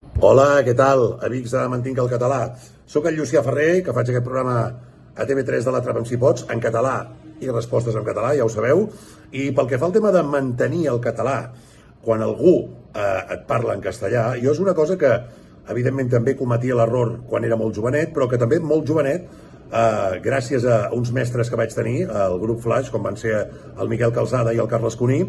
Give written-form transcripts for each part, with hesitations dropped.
Hola, què tal, amics de Mantinc el Català? Soc el Llucià Ferrer, que faig aquest programa a TV3 de l'Atrapa'm si pots, en català i respostes en català, ja ho sabeu. I pel que fa al tema de mantenir el català quan algú et parla en castellà, jo és una cosa que, evidentment, també cometia l'error quan era molt jovenet, però que també molt jovenet, gràcies a uns mestres que vaig tenir, al grup Flash, com van ser el Miquel Calzada i el Carles Cuní,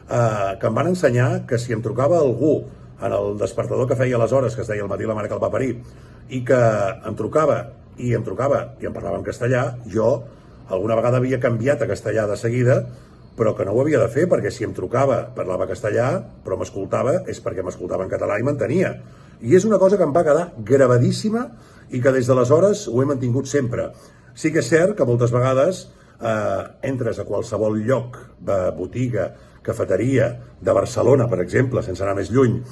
que em van ensenyar que si em trucava algú en el despertador que feia aleshores, que es deia El matí la mare que el va parir, i que em trucava i em parlava en castellà, jo alguna vegada havia canviat a castellà de seguida, però que no ho havia de fer, perquè si em trucava parlava castellà, però m'escoltava, és perquè m'escoltava en català i m'entenia. I és una cosa que em va quedar gravadíssima i que des d'aleshores ho he mantingut sempre. Sí que és cert que moltes vegades entres a qualsevol lloc, botiga, cafeteria de Barcelona, per exemple, sense anar més lluny,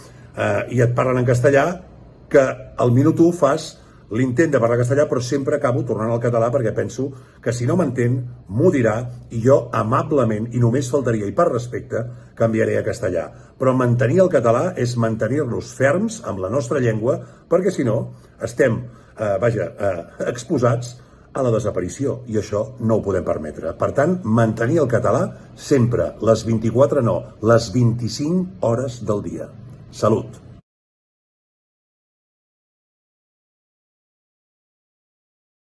i et parlen en castellà, que al minut 1 fas l'intent de parlar castellà, però sempre acabo tornant al català perquè penso que si no m'entén, m'ho dirà i jo amablement, i només faltaria, i per respecte, canviaré a castellà. Però mantenir el català és mantenir-nos ferms amb la nostra llengua, perquè si no estem, exposats a la desaparició, i això no ho podem permetre. Per tant, mantenir el català sempre, les 24 no, les 25 hores del dia. Salut!